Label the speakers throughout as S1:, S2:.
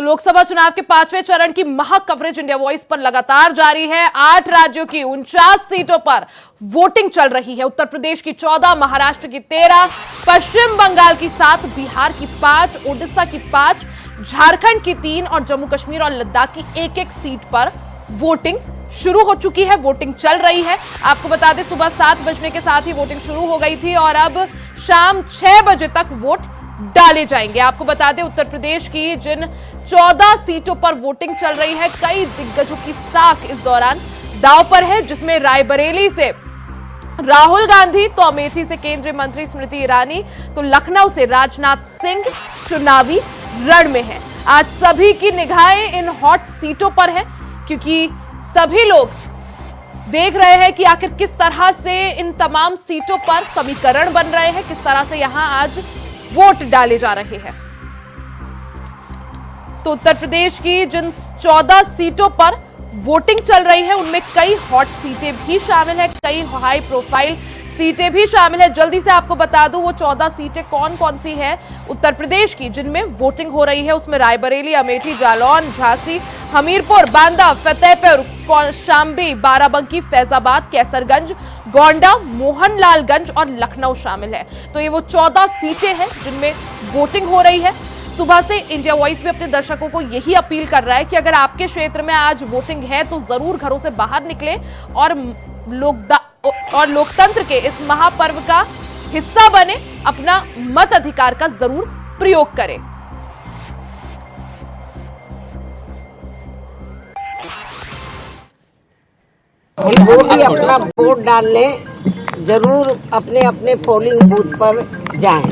S1: तो लोकसभा चुनाव के 5वें चरण की महा कवरेज इंडिया वॉइस पर लगातार जारी है। 8 राज्यों की 49 सीटों पर वोटिंग चल रही है। उत्तर प्रदेश की 14, महाराष्ट्र की 13, पश्चिम बंगाल की 7, बिहार की 5, ओडिशा की 5, झारखंड की 3 और जम्मू कश्मीर और लद्दाख की 1-1 सीट पर वोटिंग शुरू हो चुकी है। वोटिंग चल रही है। आपको बता दें, सुबह 7 बजने के साथ ही वोटिंग शुरू हो गई थी और अब शाम 6 बजे तक वोट डाले जाएंगे। आपको बता दें, उत्तर प्रदेश की जिन 14 सीटों पर वोटिंग चल रही है, कई दिग्गजों की साख इस दौरान दांव पर है, जिसमें रायबरेली से राहुल गांधी, तो अमेठी से केंद्रीय मंत्री स्मृति ईरानी, तो लखनऊ से राजनाथ सिंह चुनावी रण में है। आज सभी की निगाहें इन हॉट सीटों पर है, क्योंकि सभी लोग देख रहे हैं कि आखिर किस तरह से इन तमाम सीटों पर समीकरण बन रहे हैं, किस तरह से यहां आज वोट डाले जा रहे हैं। तो उत्तर प्रदेश की जिन 14 सीटों पर वोटिंग चल रही है, उनमें कई हॉट सीटें भी शामिल है, कई हाई प्रोफाइल सीटें भी शामिल है। जल्दी से आपको बता दूं वो 14 सीटें कौन कौन सी है उत्तर प्रदेश की जिनमें वोटिंग हो रही है। उसमें रायबरेली, अमेठी, जालौन, झांसी, हमीरपुर, बांदा, फतेहपुर, कौशाम्बी, बाराबंकी, फैजाबाद, कैसरगंज, गोंडा, मोहनलालगंज और लखनऊ शामिल है। तो ये वो 14 सीटें हैं जिनमें वोटिंग हो रही है। सुबह से इंडिया वॉइस भी अपने दर्शकों को यही अपील कर रहा है कि अगर आपके क्षेत्र में आज वोटिंग है तो जरूर घरों से बाहर निकलें और लोकतंत्र के इस महापर्व का हिस्सा बने, अपना मत अधिकार का जरूर प्रयोग करें।
S2: वो भी अपना वोट डालने जरूर अपने अपने पोलिंग बूथ पर जाएं।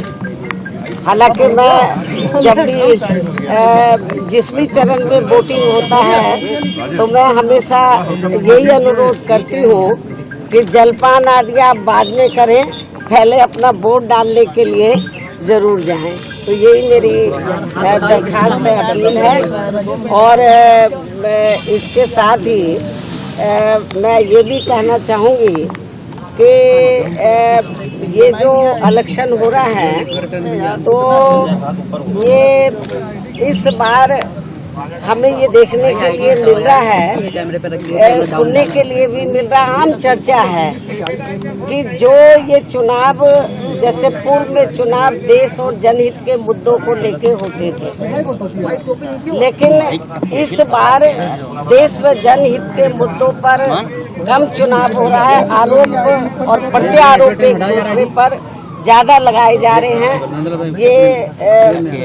S2: हालांकि मैं जब भी जिस भी चरण में वोटिंग होता है तो मैं हमेशा यही अनुरोध करती हूँ कि जलपान आदि आप बाद में करें, पहले अपना वोट डालने के लिए जरूर जाएं। तो यही मेरी दरखास्त है, अपील है। और इसके साथ ही मैं ये भी कहना चाहूँगी कि ये जो इलेक्शन हो रहा है तो ये इस बार हमें ये देखने के लिए मिल रहा है, सुनने के लिए भी मिल रहा, आम चर्चा है कि जो ये चुनाव, जैसे पूर्व में चुनाव देश और जनहित के मुद्दों को लेके होते थे, लेकिन इस बार देश व जनहित के मुद्दों पर कम चुनाव हो रहा है। आरोप और प्रत्यारोप एक दूसरे पर ज्यादा लगाए जा रहे हैं। ये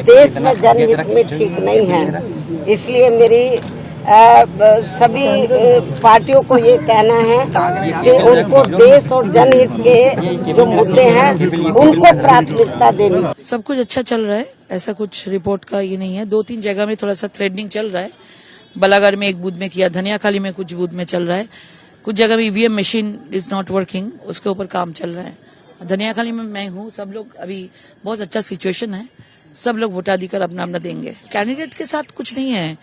S2: देश में जनहित में ठीक नहीं है। इसलिए मेरी सभी पार्टियों को ये कहना है कि उनको देश और जनहित के जो मुद्दे हैं उनको प्राथमिकता देनी।
S3: सब कुछ अच्छा चल रहा है, ऐसा कुछ रिपोर्ट का ये नहीं है। 2-3 जगह में थोड़ा सा थ्रेडनिंग चल रहा है। बलागढ़ में एक बूथ में किया, धनियाखाली में कुछ बूथ में चल रहा है, कुछ जगह भी EVM machine is not working, उसके ऊपर काम चल रहा है। धनियाखाली में मैं हूँ, सब लोग अभी बहुत अच्छा सिचुएशन है, सब लोग वोटाधिकार अपना अपना देंगे। कैंडिडेट के साथ कुछ नहीं है,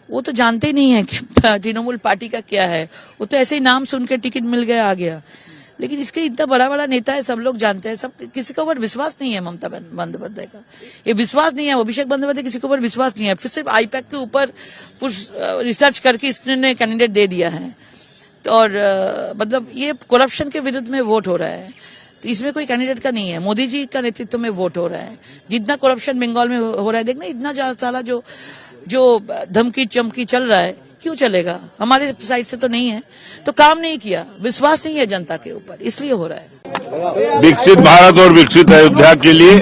S3: वो तो जानते ही नहीं है कि तृणमूल पार्टी का क्या है, वो तो ऐसे ही नाम सुन के टिकट मिल गया, आ गया। लेकिन इसके इतना बड़ा बड़ा नेता है, सब लोग जानते हैं, सब किसी के ऊपर विश्वास नहीं है। ममता बंदोपाध्याय का ये विश्वास नहीं है, अभिषेक बंदोपाध्याय किसी के ऊपर विश्वास नहीं है। फिर सिर्फ आईपैक के ऊपर रिसर्च करके इसने कैंडिडेट दे दिया है। और मतलब ये करप्शन के विरुद्ध में वोट हो रहा है, तो इसमें कोई कैंडिडेट का नहीं है। मोदी जी का नेतृत्व में वोट हो रहा है। जितना करप्शन बंगाल में हो रहा है, देखना इतना सारा जो धमकी चमकी चल रहा है, क्यों चलेगा? हमारे साइड से तो नहीं है, तो काम नहीं किया, विश्वास नहीं है जनता के ऊपर, इसलिए हो रहा है।
S4: विकसित भारत और विकसित अयोध्या के लिए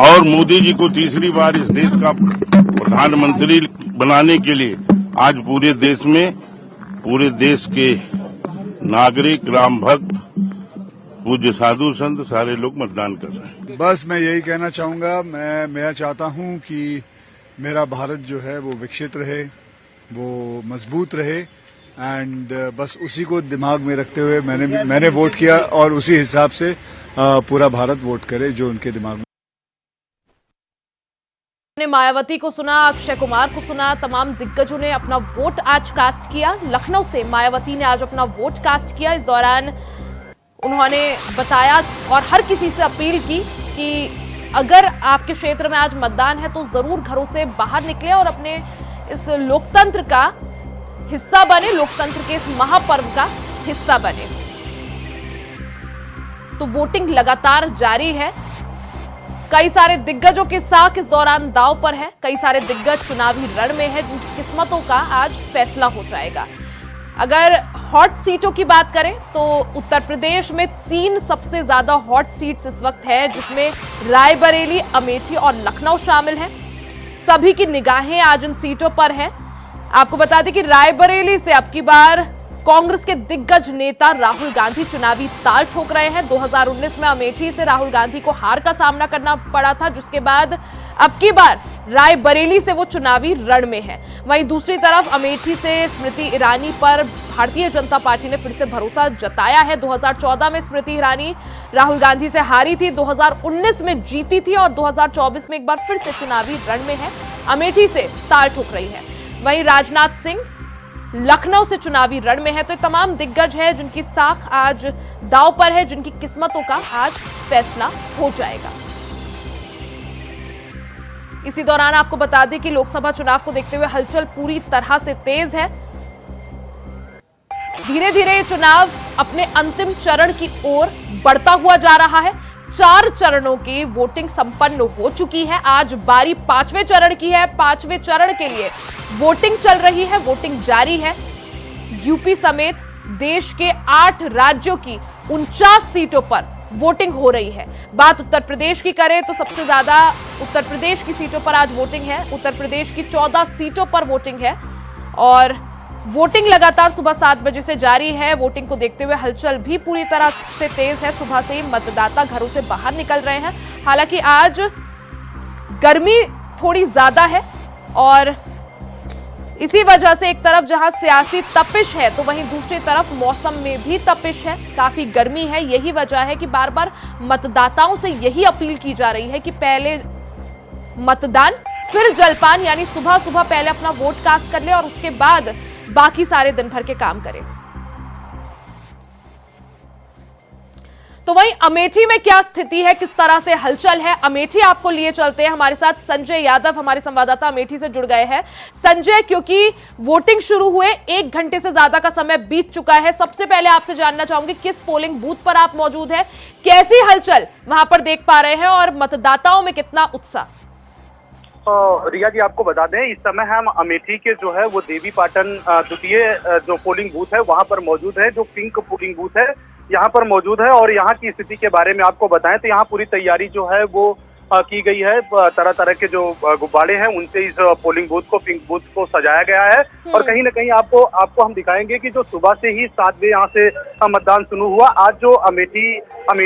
S4: और मोदी जी को तीसरी बार इस देश का प्रधानमंत्री बनाने के लिए आज पूरे देश के नागरिक, राम भक्त, पूज्य साधु संत सारे लोग मतदान कर रहे हैं।
S5: बस मैं यही कहना चाहूंगा, मैं चाहता हूं कि मेरा भारत जो है वो विकसित रहे, वो मजबूत रहे, एंड बस उसी को दिमाग में रखते हुए मैंने वोट किया और उसी हिसाब से पूरा भारत वोट करे जो उनके दिमाग में।
S1: ने मायावती को सुना, अक्षय कुमार को सुना, तमाम दिग्गजों ने अपना वोट आज कास्ट किया। लखनऊ से मायावती ने आज अपना वोट कास्ट किया। इस दौरान उन्होंने बताया और हर किसी से अपील की कि अगर आपके क्षेत्र में आज मतदान है तो जरूर घरों से बाहर निकले और अपने इस लोकतंत्र का हिस्सा बने, लोकतंत्र के इस महापर्व का हिस्सा बने। तो वोटिंग लगातार जारी है। कई सारे दिग्गजों की साख इस दौरान दांव पर है। कई सारे दिग्गज चुनावी रण में है, जिनकी किस्मतों का आज फैसला हो जाएगा। अगर हॉट सीटों की बात करें तो उत्तर प्रदेश में 3 सबसे ज्यादा हॉट सीट्स इस वक्त है, जिसमें रायबरेली, अमेठी और लखनऊ शामिल हैं। सभी की निगाहें आज इन सीटों पर हैं। आपको बता दें कि रायबरेली से अब की बार कांग्रेस के दिग्गज नेता राहुल गांधी चुनावी ताल ठोक रहे हैं। 2019 में अमेठी से राहुल गांधी को हार का सामना करना पड़ा था, जिसके बाद अब की बार रायबरेली से वो चुनावी रण में है। वहीं दूसरी तरफ अमेठी से स्मृति ईरानी पर भारतीय जनता पार्टी ने फिर से भरोसा जताया है। 2014 में स्मृति ईरानी राहुल गांधी से हारी थी, 2019 में जीती थी और 2024 में एक बार फिर से चुनावी रण में है, अमेठी से ताल ठोक रही है। वहीं राजनाथ सिंह लखनऊ से चुनावी रण में है। तो ये तमाम दिग्गज है जिनकी साख आज दांव पर है, जिनकी किस्मतों का आज फैसला हो जाएगा। इसी दौरान आपको बता दें कि लोकसभा चुनाव को देखते हुए हलचल पूरी तरह से तेज है। धीरे धीरे ये चुनाव अपने अंतिम चरण की ओर बढ़ता हुआ जा रहा है। 4 चरणों की वोटिंग संपन्न हो चुकी है। आज बारी 5वें चरण की है। 5वें चरण के लिए वोटिंग चल रही है, वोटिंग जारी है। यूपी समेत देश के 8 राज्यों की 49 सीटों पर वोटिंग हो रही है। बात उत्तर प्रदेश की करें तो सबसे ज्यादा उत्तर प्रदेश की सीटों पर आज वोटिंग है। उत्तर प्रदेश की 14 सीटों पर वोटिंग है और वोटिंग लगातार सुबह 7 बजे से जारी है। वोटिंग को देखते हुए हलचल भी पूरी तरह से तेज है। सुबह से ही मतदाता घरों से बाहर निकल रहे हैं। हालांकि आज गर्मी थोड़ी ज्यादा है और इसी वजह से एक तरफ जहां सियासी तपिश है तो वहीं दूसरी तरफ मौसम में भी तपिश है, काफी गर्मी है। यही वजह है कि बार बार मतदाताओं से यही अपील की जा रही है कि पहले मतदान फिर जलपान, यानी सुबह सुबह पहले अपना वोट कास्ट कर ले और उसके बाद बाकी सारे दिन भर के काम करें। तो वहीं अमेठी में क्या स्थिति है, किस तरह से हलचल है, अमेठी आपको लिए चलते हैं। हमारे साथ संजय यादव हमारे संवाददाता अमेठी से जुड़ गए हैं। संजय, क्योंकि वोटिंग शुरू हुए 1 घंटे से ज्यादा का समय बीत चुका है, सबसे पहले आपसे जानना चाहूंगी किस पोलिंग बूथ पर आप मौजूद हैं, कैसी हलचल वहां पर देख पा रहे हैं और मतदाताओं में कितना उत्साह?
S6: रिया जी, आपको बता दें इस समय हम अमेठी के जो है वो देवी पाटन द्वितीय जो पोलिंग बूथ है वहां पर मौजूद है, जो पिंक पोलिंग बूथ है यहाँ पर मौजूद है। और यहाँ की स्थिति के बारे में आपको बताएं तो यहाँ पूरी तैयारी जो है वो की गई है। तरह तरह के जो गुब्बारे हैं उनसे इस पोलिंग बूथ को, पिंक बूथ को सजाया गया है। और कहीं ना कहीं आपको हम दिखाएंगे कि जो सुबह से ही 7 बजे यहाँ से मतदान शुरू हुआ। आज जो अमेठी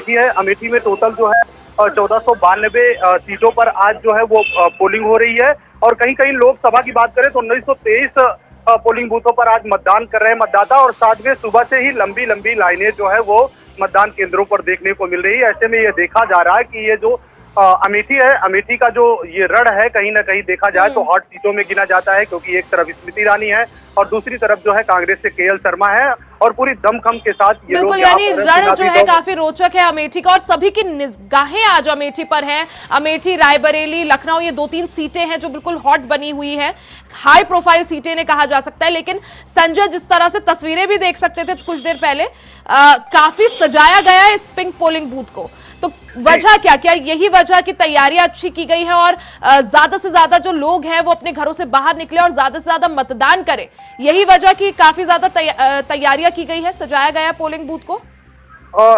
S6: है, अमेठी में टोटल जो है 1492 सीटों पर आज जो है वो पोलिंग हो रही है। और कहीं कहीं लोकसभा की बात करें तो 1923 पोलिंग बूथों पर आज मतदान कर रहे हैं मतदाता। और साथ में सुबह से ही लंबी लंबी लाइनें जो है वो मतदान केंद्रों पर देखने को मिल रही है। ऐसे में ये देखा जा रहा है कि ये जो अमेठी है, अमेठी का जो ये रण है कहीं ना कहीं देखा जाए तो हॉट सीटों में गिना जाता है, क्योंकि एक तरफ स्मृति ईरानी है और दूसरी तरफ जो है कांग्रेस से केएल शर्मा है। और पूरी दमखम के साथ ये
S1: बिल्कुल, यानी रण जो है काफी रोचक है अमेठी का और सभी की निगाहें आज अमेठी पर हैं। अमेठी, रायबरेली, लखनऊ, ये 2-3 सीटें हैं जो बिल्कुल हॉट बनी हुई है, हाई प्रोफाइल सीटें ने कहा जा सकता है। लेकिन संजय, जिस तरह से तस्वीरें भी देख सकते थे कुछ देर पहले, काफी सजाया गया है इस पिंक पोलिंग बूथ को। तो वजह क्या यही वजह कि तैयारियां अच्छी की गई है और ज्यादा से ज्यादा जो लोग हैं वो अपने घरों से बाहर निकले और ज्यादा से ज्यादा मतदान करें, यही वजह कि काफी ज्यादा तैयारियां की गई है, सजाया गया है पोलिंग बूथ को?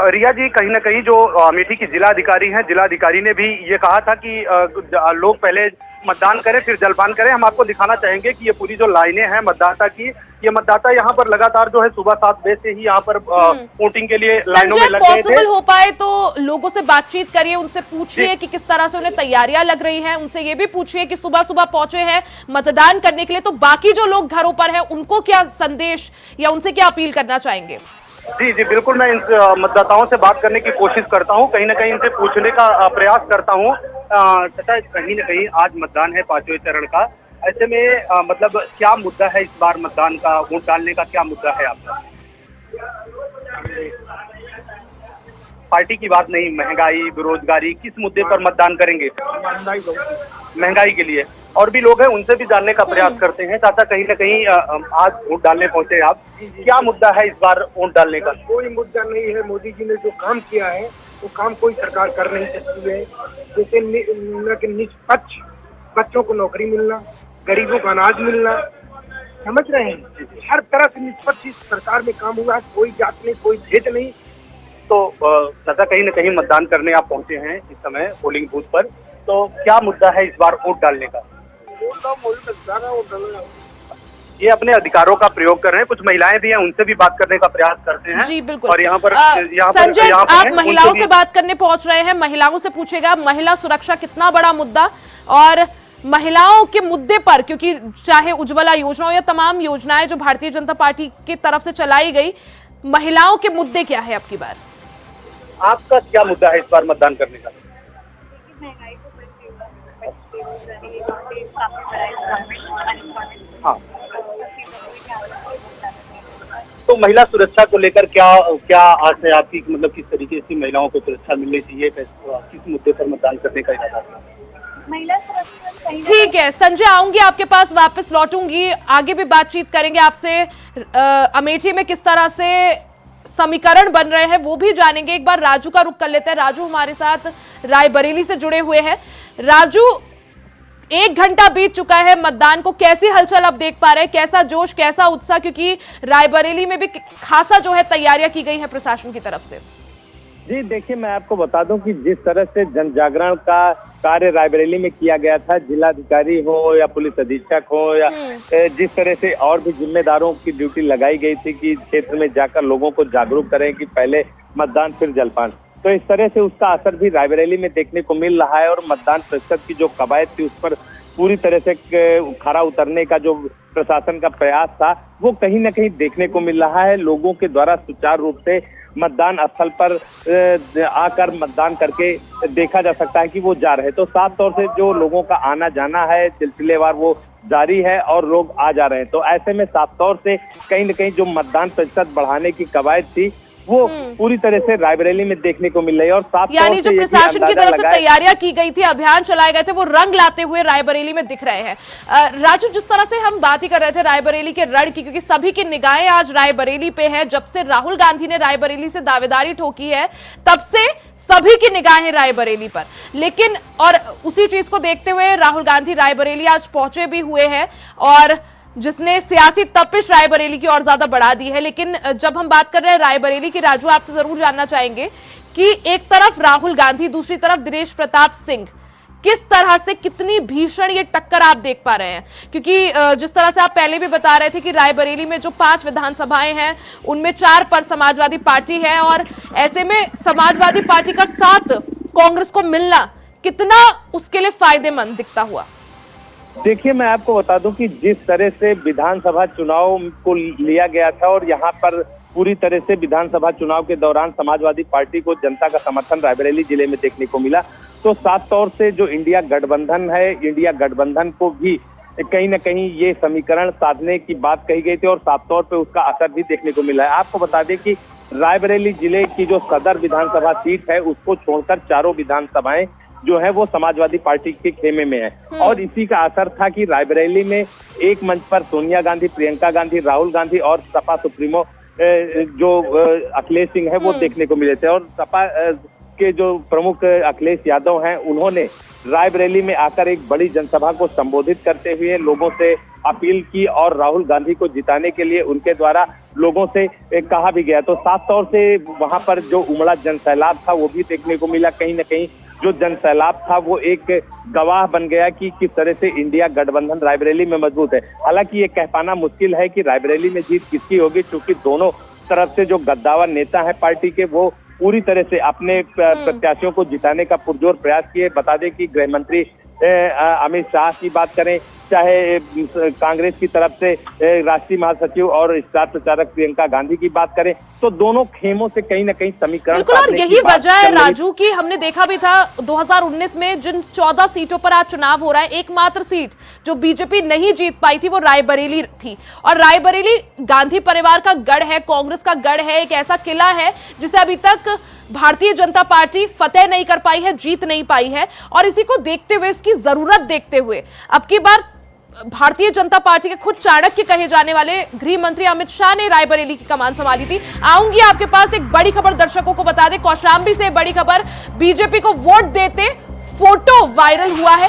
S6: रिया जी, कहीं ना कहीं जो अमेठी की जिलाधिकारी हैं, जिलाधिकारी ने भी ये कहा था कि लोग पहले मतदान करें फिर जलपान करें। हम आपको दिखाना चाहेंगे कि ये पूरी जो लाइनें हैं मतदाता की, ये मतदाता यहाँ पर लगातार जो है सुबह 7 बजे से ही यहाँ पर वोटिंग के लिए लाइनों में लगे थे।
S1: पॉसिबल हो पाए तो लोगों से बातचीत करिए, उनसे पूछिए कि किस तरह से उन्हें तैयारियां लग रही हैं। उनसे ये भी पूछिए कि सुबह सुबह पहुंचे हैं मतदान करने के लिए, तो बाकी जो लोग घरों पर हैं उनको क्या संदेश या उनसे क्या अपील करना चाहेंगे?
S6: जी, बिल्कुल, मैं इन मतदाताओं से बात करने की कोशिश करता हूं, कहीं ना कहीं इनसे पूछने का प्रयास करता हूं। तथा कहीं ना कहीं आज मतदान है 5वें चरण का, ऐसे में मतलब क्या मुद्दा है इस बार मतदान का, वोट डालने का क्या मुद्दा है आपका? पार्टी की बात नहीं, महंगाई, बेरोजगारी, किस मुद्दे पर मतदान करेंगे? महंगाई के लिए। और भी लोग हैं, उनसे भी जानने का प्रयास करते हैं। चाचा, कहीं ना कहीं आज वोट डालने पहुंचे आप, क्या मुद्दा है इस बार वोट डालने का?
S7: कोई मुद्दा नहीं है। मोदी जी ने जो काम किया है वो काम कोई सरकार कर नहीं सकती है। जैसे निष्पक्ष बच्चों को नौकरी मिलना, गरीबों को अनाज मिलना, समझ रहे हैं, हर तरह से निष्पक्ष इस सरकार में काम हुआ है। कोई जात नहीं, कोई भेद नहीं।
S6: तो चाचा, कहीं ना कहीं मतदान करने आप पहुंचे हैं इस समय पोलिंग बूथ पर, तो क्या मुद्दा है इस बार वोट डालने का? ये अपने अधिकारों का प्रयोग कर रहे हैं। कुछ महिलाएं भी हैं, उनसे भी बात करने का प्रयास करते हैं।
S1: जी बिल्कुल।
S6: और यहाँ पर
S1: संजय, आप महिलाओं से बात करने पहुंच रहे हैं, महिलाओं से पूछेगा महिला सुरक्षा कितना बड़ा मुद्दा, और महिलाओं के मुद्दे पर, क्योंकि चाहे उज्ज्वला योजना हो या तमाम योजनाएं जो भारतीय जनता पार्टी की तरफ से चलाई गई, महिलाओं के मुद्दे क्या है अब की बार?
S6: आपका क्या मुद्दा है इस बार मतदान करने का? हाँ, तो महिला सुरक्षा को लेकर क्या आस है आपकी? मतलब किस तरीके से महिलाओं को सुरक्षा मिलनी चाहिए, किस मुद्दे पर मतदान करने का इरादा है?
S1: ठीक है संजय, आऊंगी आपके पास, वापस लौटूंगी, आगे भी बातचीत करेंगे आपसे। अमेठी में किस तरह से समीकरण बन रहे हैं वो भी जानेंगे। एक बार राजू का रुख कर लेते हैं। राजू हमारे साथ रायबरेली से जुड़े हुए हैं। राजू, 1 घंटा बीत चुका है मतदान को, कैसी हलचल अब देख पा रहे हैं? कैसा जोश, कैसा उत्साह? क्योंकि रायबरेली में भी खासा जो है तैयारियां की गई है प्रशासन की तरफ से।
S8: जी देखिए, मैं आपको बता दूं कि जिस तरह से जन जागरण का कार्य रायबरेली में किया गया था, जिलाधिकारी हो या पुलिस अधीक्षक हो या जिस तरह से और भी जिम्मेदारों की ड्यूटी लगाई गई थी कि क्षेत्र में जाकर लोगों को जागरूक करें कि पहले मतदान फिर जलपान, तो इस तरह से उसका असर भी रायबरेली में देखने को मिल रहा है। और मतदान प्रतिशत की जो कवायद थी उस पर पूरी तरह से खरा उतरने का जो प्रशासन का प्रयास था वो कहीं ना कहीं देखने को मिल रहा है। लोगों के द्वारा सुचारू रूप से मतदान स्थल पर आकर मतदान करके देखा जा सकता है कि वो जा रहे हैं। तो साफ तौर से जो लोगों का आना जाना है सिलसिलेवार वो जारी है और लोग आ जा रहे हैं। तो ऐसे में साफ तौर से कहीं न कहीं जो मतदान प्रतिशत बढ़ाने की कवायद थी वो पूरी तरह से रायबरेली में देखने को मिल रही है। और साफ
S1: यानी जो प्रशासन की तरफ से तैयारियां की गई थी, अभियान चलाए गए थे, वो रंग लाते हुए रायबरेली में दिख रहे हैं। राजू, जिस तरह से हम बात ही कर रहे थे रायबरेली के रण की, क्योंकि सभी की निगाहें आज रायबरेली पे है। जब से राहुल गांधी ने रायबरेली से दावेदारी ठोकी है तब से सभी की निगाहें रायबरेली पर। लेकिन और उसी चीज को देखते हुए राहुल गांधी रायबरेली आज पहुंचे भी हुए हैं, और जिसने सियासी तपिश रायबरेली की और ज्यादा बढ़ा दी है। लेकिन जब हम बात कर रहे हैं रायबरेली की, राजू आपसे जरूर जानना चाहेंगे कि एक तरफ राहुल गांधी, दूसरी तरफ दिनेश प्रताप सिंह, किस तरह से, कितनी भीषण ये टक्कर आप देख पा रहे हैं? क्योंकि जिस तरह से आप पहले भी बता रहे थे कि रायबरेली में जो 5 विधानसभाएं हैं उनमें 4 पर समाजवादी पार्टी है, और ऐसे में समाजवादी पार्टी का साथ कांग्रेस को मिलना कितना उसके लिए फायदेमंद दिखता हुआ?
S8: देखिए, मैं आपको बता दूं कि जिस तरह से विधानसभा चुनाव को लिया गया था और यहाँ पर पूरी तरह से विधानसभा चुनाव के दौरान समाजवादी पार्टी को जनता का समर्थन रायबरेली जिले में देखने को मिला, तो साफ तौर से जो इंडिया गठबंधन है, इंडिया गठबंधन को भी कहीं न कहीं ये समीकरण साधने की बात कही गई थी और साफ तौर पे उसका असर भी देखने को मिला है। आपको बता दें कि रायबरेली जिले की जो सदर विधानसभा सीट है उसको छोड़कर चारों विधानसभाएं जो है वो समाजवादी पार्टी के खेमे में है। और इसी का असर था कि रायबरेली में एक मंच पर सोनिया गांधी, प्रियंका गांधी, राहुल गांधी और सपा सुप्रीमो जो अखिलेश सिंह है वो देखने को मिले थे। और सपा के जो प्रमुख अखिलेश यादव हैं उन्होंने रायबरेली में आकर एक बड़ी जनसभा को संबोधित करते हुए लोगों से अपील की और राहुल गांधी को जिताने के लिए उनके द्वारा लोगों से कहा भी गया। तो साफ तौर से वहां पर जो उमड़ा जनसैलाब था वो भी देखने को मिला। कहीं न कहीं जो जनसैलाब था वो एक गवाह बन गया कि किस तरह से इंडिया गठबंधन रायबरेली में मजबूत है। हालांकि ये कह पाना मुश्किल है कि रायबरेली में जीत किसकी होगी, क्योंकि दोनों तरफ से जो गद्दावर नेता है पार्टी के वो पूरी तरह से अपने प्रत्याशियों को जिताने का पुरजोर प्रयास किए। बता दें कि गृह मंत्री अमित शाह की बात करें चाहे कांग्रेस की तरफ से राष्ट्रीय महासचिव और स्टार प्रचारक प्रियंका गांधी की बात करें, तो दोनों खेमों से कहीं ना कहीं समीकरण
S1: बिल्कुल, और यही वजह है राजू की हमने देखा भी था 2019 में जिन 14 सीटों पर आज चुनाव हो रहा है, एकमात्र सीट जो बीजेपी नहीं जीत पाई थी वो रायबरेली थी। और रायबरेली गांधी परिवार का गढ़ है, कांग्रेस का गढ़ है, एक ऐसा किला है जिसे अभी तक भारतीय जनता पार्टी फतेह नहीं कर पाई है, जीत नहीं पाई है। और इसी को देखते हुए, इसकी जरूरत देखते हुए अब की बार भारतीय जनता पार्टी के खुद चाणक्य कहे जाने वाले गृह मंत्री अमित शाह ने रायबरेली की कमान संभाली थी। आऊंगी आपके पास, एक बड़ी खबर दर्शकों को बता दें, कौशांबी से बड़ी खबर, बीजेपी को वोट देते फोटो वायरल हुआ है।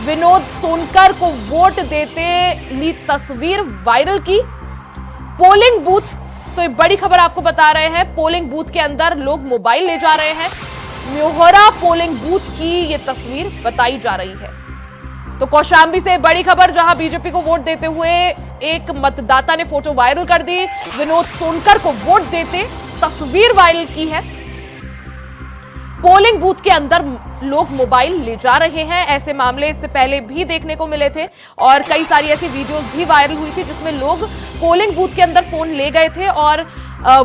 S1: विनोद सोनकर को वोट देते ली तस्वीर वायरल की। पोलिंग बूथ, तो ये बड़ी खबर आपको बता रहे हैं, पोलिंग बूथ के अंदर लोग मोबाइल ले जा रहे हैं। म्योहरा पोलिंग बूथ की ये तस्वीर बताई जा रही है। तो कौशांबी से बड़ी खबर, जहां बीजेपी को वोट देते हुए एक मतदाता ने फोटो वायरल कर दी। विनोद सोनकर को वोट देते तस्वीर वायरल की है। पोलिंग बूथ के अंदर लोग मोबाइल ले जा रहे हैं। ऐसे मामले इससे पहले भी देखने को मिले थे और कई सारी ऐसी वीडियोस भी वायरल हुई थी जिसमें लोग पोलिंग बूथ के अंदर फोन ले गए थे और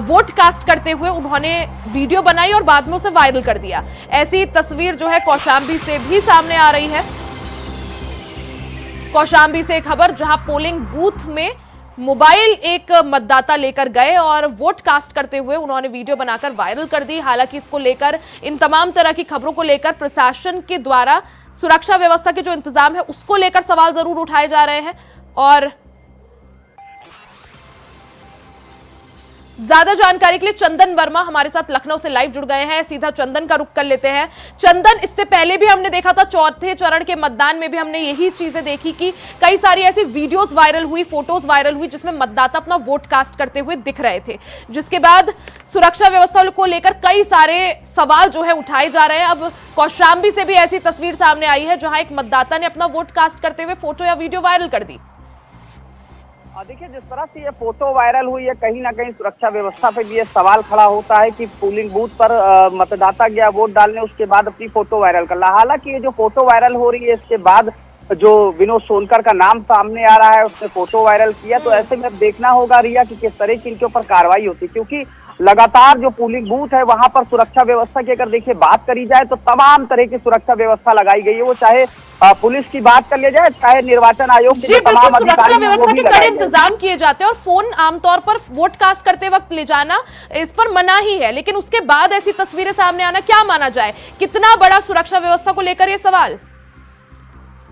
S1: वोट कास्ट करते हुए उन्होंने वीडियो बनाई और बाद में उसे वायरल कर दिया। ऐसी तस्वीर जो है कौशांबी से भी सामने आ रही है। कौशांबी से खबर, जहां पोलिंग बूथ में मोबाइल एक मतदाता लेकर गए और वोट कास्ट करते हुए उन्होंने वीडियो बनाकर वायरल कर दी। हालांकि इसको लेकर, इन तमाम तरह की खबरों को लेकर प्रशासन के द्वारा सुरक्षा व्यवस्था के जो इंतजाम है उसको लेकर सवाल जरूर उठाए जा रहे हैं। और ज्यादा जानकारी के लिए चंदन वर्मा हमारे साथ लखनऊ से लाइव जुड़ गए हैं। सीधा चंदन का रुख कर लेते हैं। चंदन, इससे पहले भी हमने देखा था, चौथे चरण के मतदान में भी हमने यही चीजें देखी कि कई सारी ऐसी वीडियोस वायरल हुई, फोटोज वायरल हुई जिसमें मतदाता अपना वोट कास्ट करते हुए दिख रहे थे, जिसके बाद सुरक्षा व्यवस्था को लेकर कई सारे सवाल जो है उठाए जा रहे हैं। अब कौशांबी से भी ऐसी तस्वीर सामने आई है जहां एक मतदाता ने अपना वोट कास्ट करते हुए फोटो या वीडियो वायरल कर दी।
S9: देखिए, जिस तरह से ये फोटो वायरल हुई है, कहीं ना कहीं सुरक्षा व्यवस्था पे भी ये सवाल खड़ा होता है कि पोलिंग बूथ पर मतदाता गया वोट डालने, उसके बाद अपनी फोटो वायरल कर रहा। हालांकि ये जो फोटो वायरल हो रही है, इसके बाद जो विनोद सोनकर का नाम सामने आ रहा है, उसने फोटो वायरल किया, तो ऐसे में देखना होगा रिया कि किस तरह की इनके ऊपर कार्रवाई होती, क्योंकि लगातार जो पोलिंग बूथ है वहां पर सुरक्षा व्यवस्था की अगर देखिए बात करी जाए तो तमाम तरह की सुरक्षा व्यवस्था लगाई गई है। वो चाहे पुलिस की बात कर लिया जाए, चाहे निर्वाचन आयोग के तमाम
S1: सुरक्षा व्यवस्था के कड़े इंतजाम किए जाते हैं और फोन आमतौर पर वोट कास्ट करते वक्त ले जाना इस पर मना ही है, लेकिन उसके बाद ऐसी तस्वीरें सामने आना क्या माना जाए? कितना बड़ा सुरक्षा व्यवस्था को लेकर ये सवाल?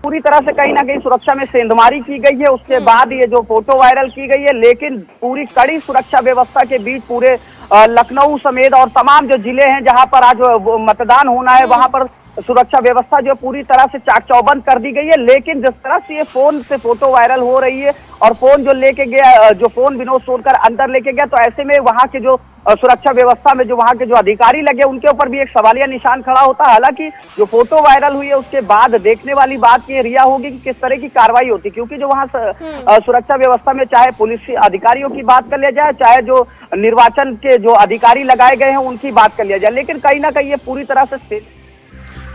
S9: पूरी तरह से कहीं ना कहीं सुरक्षा में सेंधमारी की गई है, उसके बाद ये जो फोटो वायरल की गई है, लेकिन पूरी कड़ी सुरक्षा व्यवस्था के बीच पूरे लखनऊ समेत और तमाम जो जिले हैं जहां पर आज मतदान होना है वहां पर सुरक्षा व्यवस्था जो पूरी तरह से चाक चौबंद कर दी गई है। लेकिन जिस तरह से ये फोन से फोटो वायरल हो रही है और फोन जो लेके गया, जो फोन विनोद सोनकर अंदर लेके गया, तो ऐसे में वहां के जो सुरक्षा व्यवस्था में जो वहां के जो अधिकारी लगे उनके ऊपर भी एक सवालिया निशान खड़ा होता है। हालांकि जो फोटो वायरल हुई है उसके बाद देखने वाली बात ये रिया होगी कि किस तरह की कार्रवाई होती, क्योंकि जो वहां सुरक्षा व्यवस्था में चाहे पुलिस अधिकारियों की बात कर लिया जाए, चाहे जो निर्वाचन के जो अधिकारी लगाए गए हैं उनकी बात कर लिया जाए, लेकिन कहीं ना कहीं ये पूरी तरह से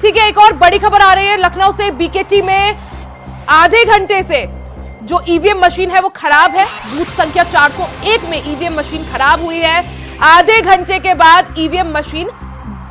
S1: ठीक है। एक और बड़ी खबर आ रही है लखनऊ से। बीकेटी में आधे घंटे से जो ईवीएम मशीन है वो खराब है। बूथ संख्या 401 में ईवीएम मशीन खराब हुई है। आधे घंटे के बाद ईवीएम मशीन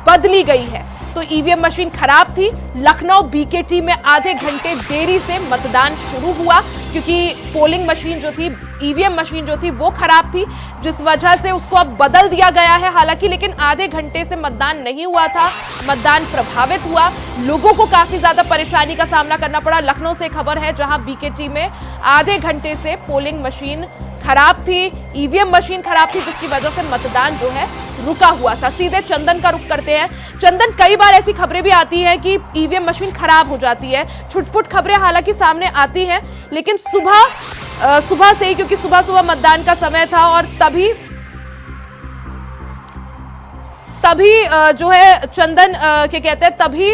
S1: बदली गई है। तो ईवीएम मशीन खराब थी। लखनऊ बीकेटी में आधे घंटे देरी से मतदान शुरू हुआ क्योंकि पोलिंग मशीन जो थी, ईवीएम मशीन जो थी वो खराब थी, जिस वजह से उसको अब बदल दिया गया है। हालांकि लेकिन आधे घंटे से मतदान नहीं हुआ था, मतदान प्रभावित हुआ, लोगों को काफी ज्यादा परेशानी का सामना करना पड़ा। लखनऊ से खबर है जहां बीकेटी में आधे घंटे से पोलिंग मशीन खराब थी, ईवीएम मशीन खराब थी, जिसकी वजह से मतदान जो है रुका हुआ था। सीधे चंदन का रुख करते हैं। चंदन, कई बार ऐसी खबरें भी आती हैं कि ईवीएम मशीन खराब हो जाती है, छुटपुट खबरें हालांकि सामने आती हैं, लेकिन सुबह से ही, क्योंकि सुबह मतदान का समय था और तभी जो है चंदन क्या कहते हैं, तभी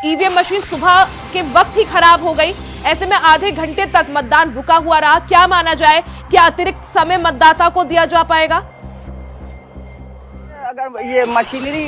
S1: ईवीएम मशीन सुबह के वक्त ही खराब हो गई। ऐसे में आधे घंटे तक मतदान रुका हुआ रहा। क्या माना जाए, क्या अतिरिक्त समय मतदाता को दिया जा पाएगा?
S9: अगर ये मशीनरी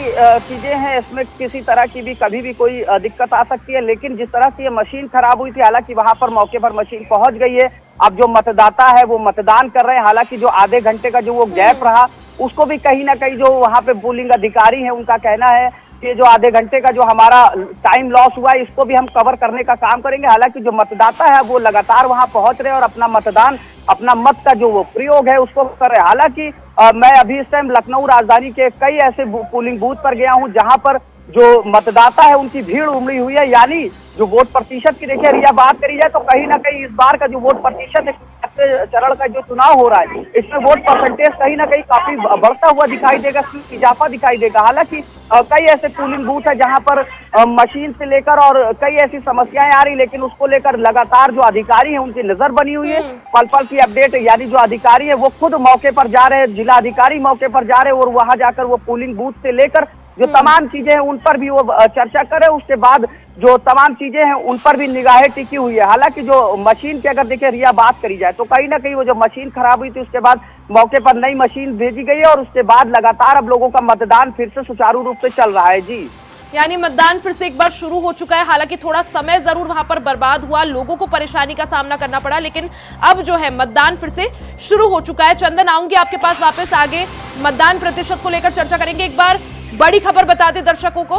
S9: चीजें हैं, इसमें किसी तरह की भी कभी भी कोई दिक्कत आ सकती है, लेकिन जिस तरह से ये मशीन खराब हुई थी, हालांकि वहां पर मौके पर मशीन पहुंच गई है। अब जो मतदाता है वो मतदान कर रहे हैं। हालांकि जो आधे घंटे का जो वो गैप रहा, उसको भी कहीं ना कहीं जो वहां पे पोलिंग अधिकारी है उनका कहना है कि जो आधे घंटे का जो हमारा टाइम लॉस हुआ है, इसको भी हम कवर करने का काम करेंगे। हालांकि जो मतदाता है वो लगातार वहां पहुंच रहे हैं और अपना मतदान, अपना मत का जो वो प्रयोग है उसको कर रहे हैं। हालांकि मैं अभी इस टाइम लखनऊ राजधानी के कई ऐसे पोलिंग बूथ पर गया हूं जहां पर जो मतदाता है उनकी भीड़ उमड़ी हुई है। यानी जो वोट प्रतिशत की देखिए रिया बात करी जाए तो कहीं ना कहीं इस बार का जो वोट प्रतिशत है, चरण का जो चुनाव हो रहा है, इसमें वोट परसेंटेज कहीं ना कहीं काफी बढ़ता हुआ दिखाई देगा, इजाफा दिखाई देगा। हालांकि कई ऐसे पोलिंग बूथ है जहां पर मशीन से लेकर और कई ऐसी समस्याएं आ रही, लेकिन उसको लेकर लगातार जो अधिकारी हैं उनकी नजर बनी हुई है। पल पल की अपडेट, यानी जो अधिकारी है वो खुद मौके पर जा रहे हैं, जिला अधिकारी मौके पर जा रहे हैं और वहां जाकर वो पोलिंग बूथ से लेकर जो तमाम चीजें हैं उन पर भी वो चर्चा करे। उसके बाद जो तमाम चीजें हैं उन पर भी निगाहें टिकी हुई है। हालांकि जो मशीन की अगर देखिए रिया बात करी जाए तो कहीं ना कहीं वो जो मशीन खराब हुई थी उसके बाद मौके पर नई मशीन भेजी गई है और उसके बाद लगातार अब लोगों का मतदान फिर से सुचारू रूप से चल रहा है। जी,
S1: यानी मतदान फिर से एक बार शुरू हो चुका है। हालांकि थोड़ा समय जरूर वहां पर बर्बाद हुआ, लोगों को परेशानी का सामना करना पड़ा, लेकिन अब जो है मतदान फिर से शुरू हो चुका है। चंदन, आऊंगी आपके पास वापस, आगे मतदान प्रतिशत को लेकर चर्चा करेंगे। एक बार बड़ी खबर बता दें दर्शकों को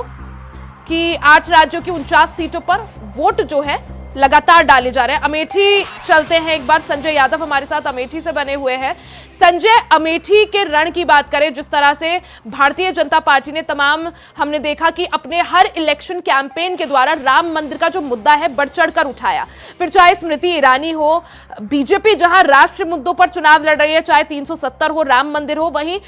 S1: कि 8 राज्यों की 49 सीटों पर वोट जो है लगातार डाले जा रहे हैं। अमेठी चलते हैं एक बार, संजय यादव हमारे साथ अमेठी से बने हुए हैं। संजय, अमेठी के रण की बात करें, जिस तरह से भारतीय जनता पार्टी ने हमने देखा कि अपने हर इलेक्शन कैंपेन के द्वारा राम मंदिर का जो मुद्दा है बढ़ चढ़कर उठाया। फिर चाहे स्मृति ईरानी हो, बीजेपी जहां राष्ट्रीय मुद्दों पर चुनाव लड़ रही है, चाहे 370 हो, राम मंदिर हो, वहीं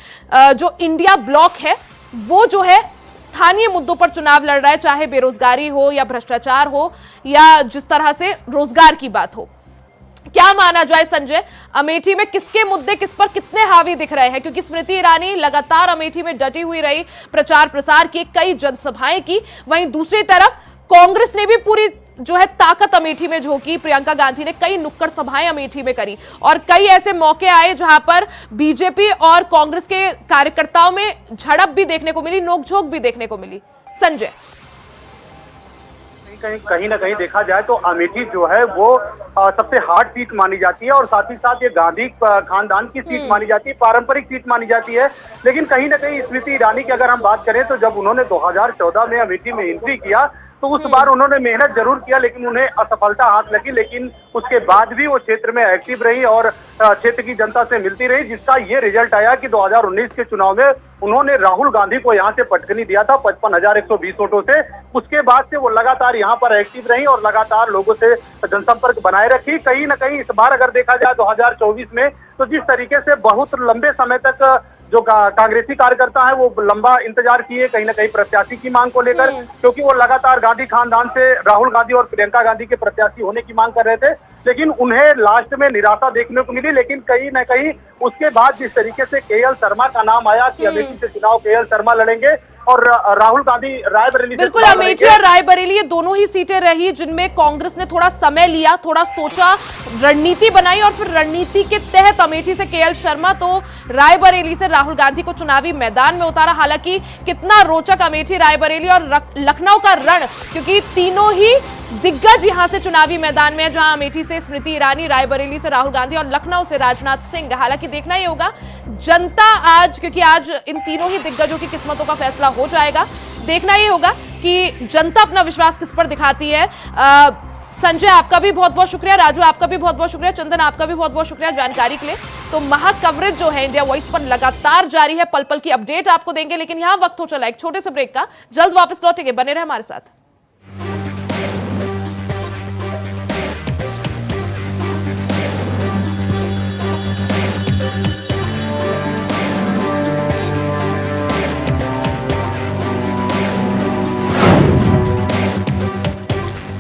S1: जो इंडिया ब्लॉक है वो जो है स्थानीय मुद्दों पर चुनाव लड़ रहा है, चाहे बेरोजगारी हो या भ्रष्टाचार हो या जिस तरह से रोजगार की बात हो। क्या माना जाए संजय, अमेठी में किसके मुद्दे किस पर कितने हावी दिख रहे हैं? क्योंकि स्मृति ईरानी लगातार अमेठी में डटी हुई रही, प्रचार प्रसार की, कई जनसभाएं की, वहीं दूसरी तरफ कांग्रेस ने भी पूरी जो है ताकत अमेठी में झोंकी। प्रियंका गांधी ने कई नुक्कड़ सभाएं अमेठी में करी और कई ऐसे मौके आए जहां पर बीजेपी और कांग्रेस के कार्यकर्ताओं में झड़प भी देखने को मिली, नोकझोंक भी देखने को मिली। संजय,
S6: कहीं ना कहीं देखा जाए तो अमेठी जो है वो सबसे हार्ड सीट मानी जाती है और साथ ही साथ ये गांधी खानदान की सीट मानी जाती है, पारंपरिक सीट मानी जाती है। लेकिन कहीं ना कहीं स्मृति ईरानी की अगर हम बात करें तो जब उन्होंने 2014 में अमेठी में एंट्री किया तो उस बार उन्होंने मेहनत जरूर किया, लेकिन उन्हें असफलता हाथ लगी। लेकिन उसके बाद भी वो क्षेत्र में एक्टिव रही और क्षेत्र की जनता से मिलती रही, जिसका ये रिजल्ट आया कि 2019 के चुनाव में उन्होंने राहुल गांधी को यहाँ से पटकनी दिया था 55,120 वोटों से। उसके बाद से वो लगातार यहाँ पर एक्टिव रही और लगातार लोगों से जनसंपर्क बनाए रखी। कहीं ना कहीं इस बार अगर देखा जाए 2024 में, तो जिस तरीके से बहुत लंबे समय तक जो कांग्रेसी कार्यकर्ता है वो लंबा इंतजार किए कहीं ना कहीं प्रत्याशी की मांग को लेकर, क्योंकि वो लगातार गांधी खानदान से राहुल गांधी और प्रियंका गांधी के प्रत्याशी होने की मांग कर रहे थे, लेकिन उन्हें लास्ट में निराशा देखने को मिली। लेकिन कहीं ना कहीं उसके बाद जिस तरीके से केएल शर्मा का नाम आया कि अमेठी से चुनाव केएल शर्मा लड़ेंगे और राहुल गांधी रायबरेली,
S1: बिल्कुल अमेठी और रायबरेली ये दोनों ही सीटें रही जिनमें कांग्रेस ने थोड़ा समय लिया, थोड़ा सोचा, रणनीति बनाई और फिर रणनीति के तहत अमेठी से केएल शर्मा तो रायबरेली से राहुल गांधी को चुनावी मैदान में उतारा। हालांकि कितना रोचक अमेठी, रायबरेली और लखनऊ का रण, क्योंकि तीनों ही दिग्गज यहां से चुनावी मैदान में है, जहां अमेठी से स्मृति ईरानी, रायबरेली से राहुल गांधी और लखनऊ से राजनाथ सिंह। हालांकि देखना ही होगा जनता आज, क्योंकि आज इन तीनों ही दिग्गजों की किस्मतों का फैसला हो जाएगा, देखना ये होगा कि जनता अपना विश्वास किस पर दिखाती है। संजय, आपका भी बहुत बहुत शुक्रिया, राजू आपका भी बहुत बहुत शुक्रिया, चंदन आपका भी बहुत बहुत शुक्रिया जानकारी के लिए। तो महा कवरेज जो है इंडिया वॉइस पर लगातार जारी है, पल पल की अपडेट आपको देंगे, लेकिन यहां वक्त हो चला एक छोटे से ब्रेक का। जल्द वापस लौटेंगे, बने रहे हमारे साथ।